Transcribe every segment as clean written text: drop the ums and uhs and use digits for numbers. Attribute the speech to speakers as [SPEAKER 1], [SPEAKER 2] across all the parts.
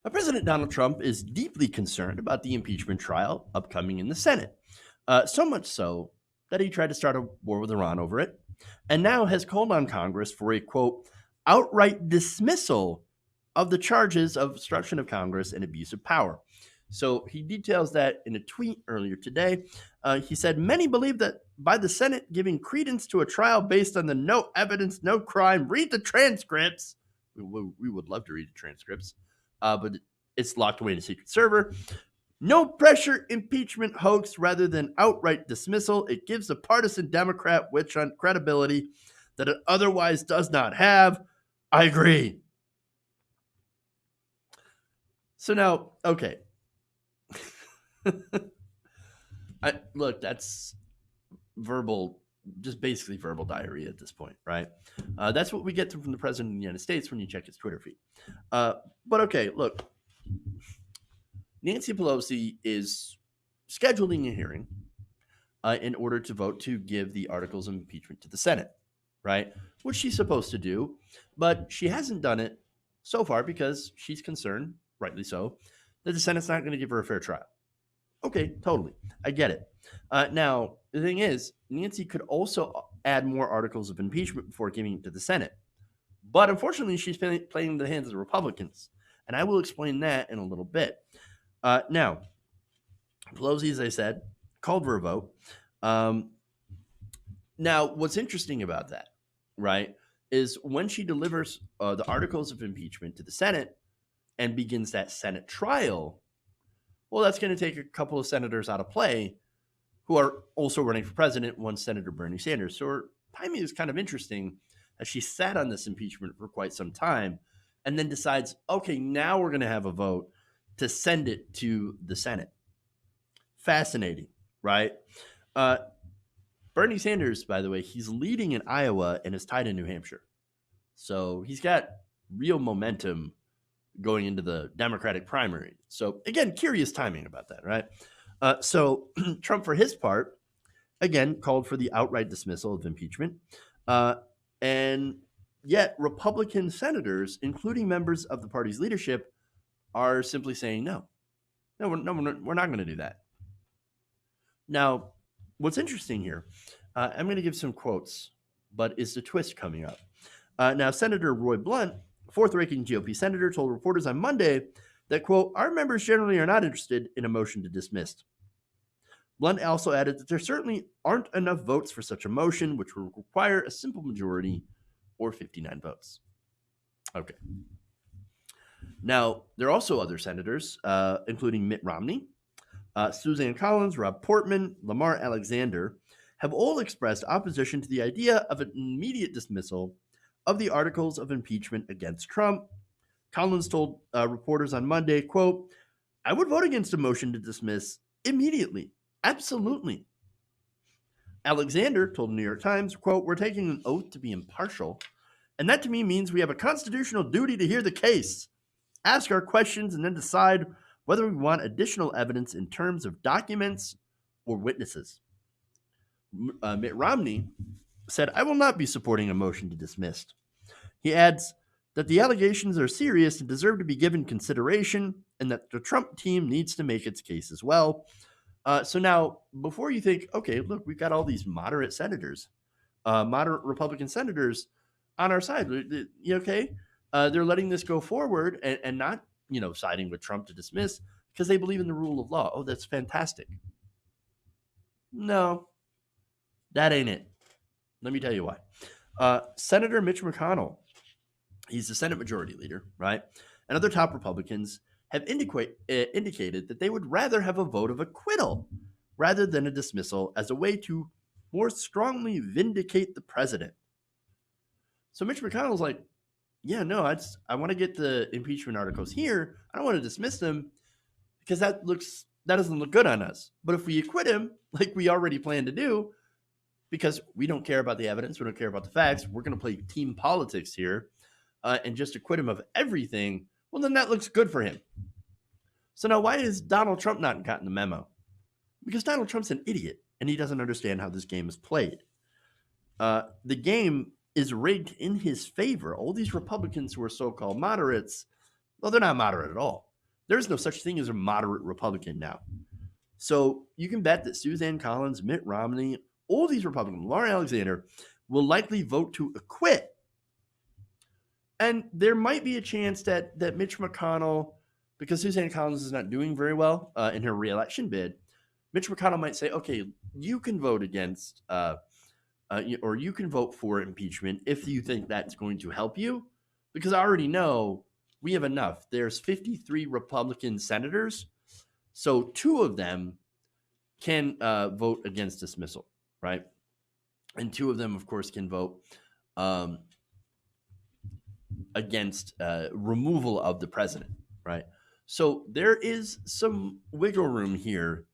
[SPEAKER 1] President Donald Trump is deeply concerned about the impeachment trial upcoming in the Senate. So much so that he tried to start a war with Iran over it, and now has called on Congress for a quote, outright dismissal of the charges of obstruction of Congress and abuse of power. So he details that in a tweet earlier today. He said, many believe that by the Senate giving credence to a trial based on the no evidence, no crime, read the transcripts. We would love to read the transcripts, but it's locked away in a secret server. No pressure impeachment hoax rather than outright dismissal. It gives a partisan Democrat witch hunt credibility that it otherwise does not have. I agree. So now, okay. Look, that's verbal, just basically verbal diarrhea at this point, right? That's what we get from the president of the United States when you check his Twitter feed. But okay, look, Nancy Pelosi is scheduling a hearing in order to vote to give the articles of impeachment to the Senate, right? Which she's supposed to do, but she hasn't done it so far because she's concerned, rightly so, that the Senate's not going to give her a fair trial. Okay, totally. I get it. Now, the thing is, Nancy could also add more articles of impeachment before giving it to the Senate. But unfortunately, she's playing the hands of the Republicans. And I will explain that in a little bit. Now, Pelosi, as I said, called for a vote. Now, what's interesting about that, right, is when she delivers the articles of impeachment to the Senate and begins that Senate trial, well, that's going to take a couple of senators out of play who are also running for president, one Senator Bernie Sanders. So her timing is kind of interesting as she sat on this impeachment for quite some time and then decides, okay, now we're going to have a vote to send it to the Senate. Fascinating, right? Bernie Sanders, by the way, he's leading in Iowa and is tied in New Hampshire. So he's got real momentum going into the Democratic primary. So again, curious timing about that, right? So Trump, for his part, again, called for the outright dismissal of impeachment. And yet Republican senators, including members of the party's leadership, are simply saying, no, we're not going to do that. Now, what's interesting here, I'm going to give some quotes, but is the twist coming up? Now, Senator Roy Blunt, fourth-ranking GOP senator, told reporters on Monday that, quote, our members generally are not interested in a motion to dismiss. Blunt also added that there certainly aren't enough votes for such a motion, which would require a simple majority or 59 votes. Okay. Now, there are also other senators, including Mitt Romney, Suzanne Collins, Rob Portman, Lamar Alexander, have all expressed opposition to the idea of an immediate dismissal of the articles of impeachment against Trump. Collins told reporters on Monday, quote, I would vote against a motion to dismiss immediately. Absolutely. Alexander told the New York Times, quote, we're taking an oath to be impartial, and that to me means we have a constitutional duty to hear the case, ask our questions, and then decide whether we want additional evidence in terms of documents or witnesses. Mitt Romney said, I will not be supporting a motion to dismiss. He adds that the allegations are serious and deserve to be given consideration, and that the Trump team needs to make its case as well. So now, before you think, okay, look, we've got all these moderate senators, moderate Republican senators on our side. You okay? They're letting this go forward and not, siding with Trump to dismiss because they believe in the rule of law. Oh, that's fantastic. No, that ain't it. Let me tell you why. Senator Mitch McConnell, he's the Senate Majority Leader, right? And other top Republicans have indicated that they would rather have a vote of acquittal rather than a dismissal as a way to more strongly vindicate the president. So Mitch McConnell's like, yeah, no, I want to get the impeachment articles here. I don't want to dismiss them because that doesn't look good on us. But if we acquit him, like we already plan to do, because we don't care about the evidence, we don't care about the facts, we're going to play team politics here and just acquit him of everything, well, then that looks good for him. So now why has Donald Trump not gotten the memo? Because Donald Trump's an idiot and he doesn't understand how this game is played. The game is rigged in his favor. All these Republicans who are so-called moderates, well, they're not moderate at all. There's no such thing as a moderate Republican now. So you can bet that Suzanne Collins, Mitt Romney, all these Republicans, Laura Alexander, will likely vote to acquit. And there might be a chance that Mitch McConnell, because Suzanne Collins is not doing very well in her reelection bid, Mitch McConnell might say, okay, you can vote against or you can vote for impeachment if you think that's going to help you, because I already know we have enough. There's 53 Republican senators, so 2 of them can vote against dismissal, right? And 2 of them, of course, can vote against removal of the president, right? So there is some wiggle room here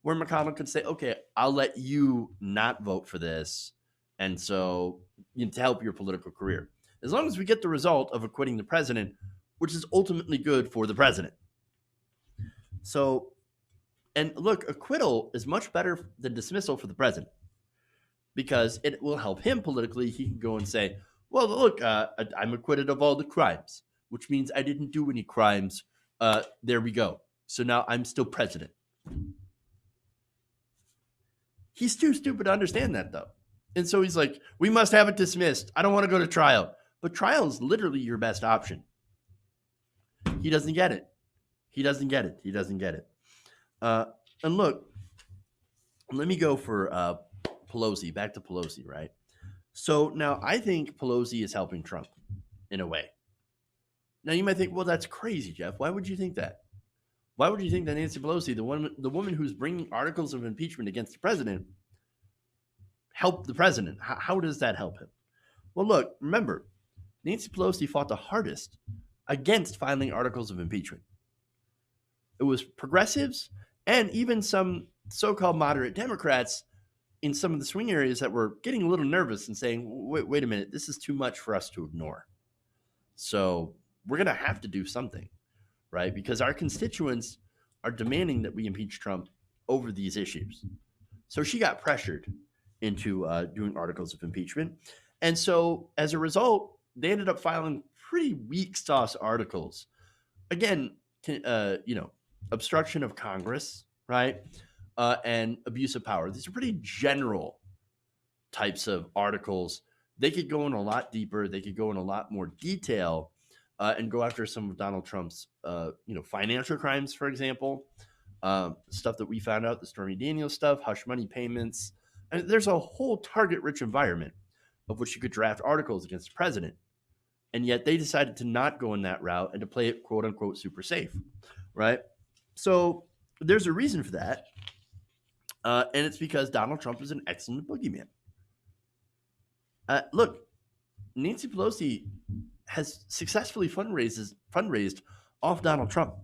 [SPEAKER 1] where McConnell could say, okay, I'll let you not vote for this, and so to help your political career. As long as we get the result of acquitting the president, which is ultimately good for the president. So, and look, acquittal is much better than dismissal for the president because it will help him politically. He can go and say, well, look, I'm acquitted of all the crimes, which means I didn't do any crimes. There we go. So now I'm still president. He's too stupid to understand that, though. And so he's like, we must have it dismissed. I don't want to go to trial. But trial is literally your best option. He doesn't get it. He doesn't get it. He doesn't get it. And look, let me go for Pelosi, back to Pelosi, right? So now I think Pelosi is helping Trump in a way. Now you might think, well, that's crazy, Jeff. Why would you think that? Why would you think that Nancy Pelosi, the woman who's bringing articles of impeachment against the president, helped the president? How does that help him? Well, look, remember, Nancy Pelosi fought the hardest against filing articles of impeachment. It was progressives and even some so-called moderate Democrats in some of the swing areas that were getting a little nervous and saying, wait a minute, this is too much for us to ignore. So we're going to have to do something, right? Because our constituents are demanding that we impeach Trump over these issues. So she got pressured into doing articles of impeachment. And so as a result, they ended up filing pretty weak sauce articles. Again, obstruction of Congress, right? And abuse of power. These are pretty general types of articles. They could go in a lot deeper. They could go in a lot more detail and go after some of Donald Trump's, financial crimes, for example, stuff that we found out, the Stormy Daniels stuff, hush money payments. And there's a whole target-rich environment of which you could draft articles against the president. And yet they decided to not go in that route and to play it, quote unquote, super safe, right? So there's a reason for that. And it's because Donald Trump is an excellent boogeyman. Look, Nancy Pelosi has successfully fundraised off Donald Trump.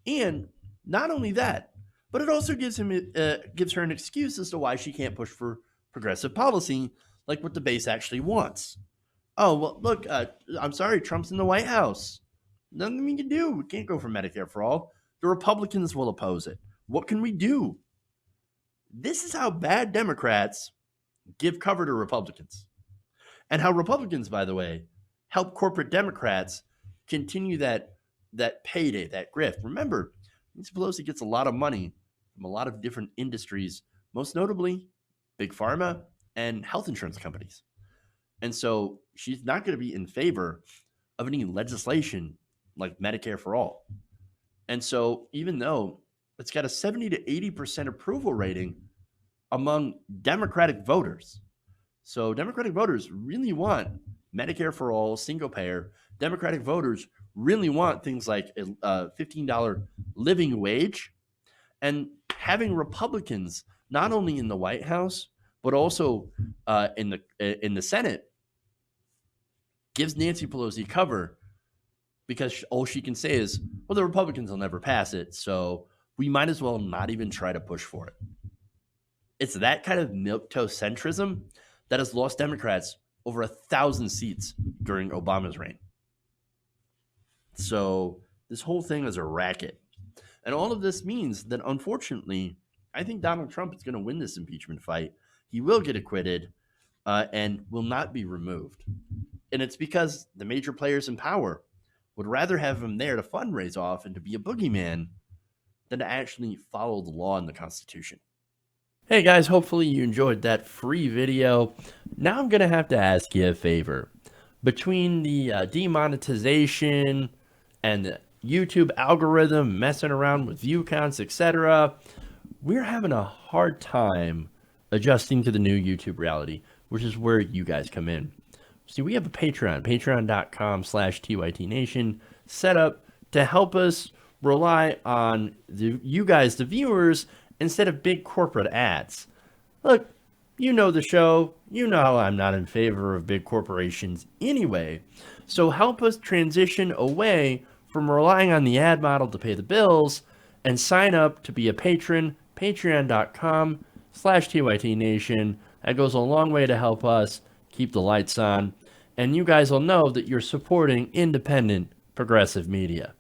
[SPEAKER 1] And not only that, but it also gives her an excuse as to why she can't push for progressive policy like what the base actually wants. Oh, well, look, I'm sorry, Trump's in the White House. Nothing we can do. We can't go for Medicare for all. The Republicans will oppose it. What can we do? This is how bad Democrats give cover to Republicans. And how Republicans, by the way, help corporate Democrats continue that payday, that grift. Remember, Nancy Pelosi gets a lot of money from a lot of different industries, most notably big pharma and health insurance companies. And so she's not going to be in favor of any legislation like Medicare for all. And so even though it's got a 70 to 80% approval rating among Democratic voters, so Democratic voters really want Medicare for all, single payer. Democratic voters really want things like a $15 living wage, and having Republicans not only in the White House but also in the Senate gives Nancy Pelosi cover, because all she can say is, well, the Republicans will never pass it, so we might as well not even try to push for it. It's that kind of milquetoast centrism that has lost Democrats over 1,000 seats during Obama's reign. So this whole thing is a racket. And all of this means that, unfortunately, I think Donald Trump is going to win this impeachment fight. He will get acquitted and will not be removed. And it's because the major players in power would rather have him there to fundraise off and to be a boogeyman than to actually follow the law and the Constitution. Hey guys, hopefully you enjoyed that free video. Now I'm going to have to ask you a favor. Between the demonetization and the YouTube algorithm messing around with view counts, etc., we're having a hard time adjusting to the new YouTube reality, which is where you guys come in. See, we have a Patreon, patreon.com/TYTNation, set up to help us rely on you guys, the viewers, instead of big corporate ads. Look, you know the show. You know how I'm not in favor of big corporations anyway. So help us transition away from relying on the ad model to pay the bills and sign up to be a patron, patreon.com/TYTNation. That goes a long way to help us keep the lights on. And you guys will know that you're supporting independent, progressive media.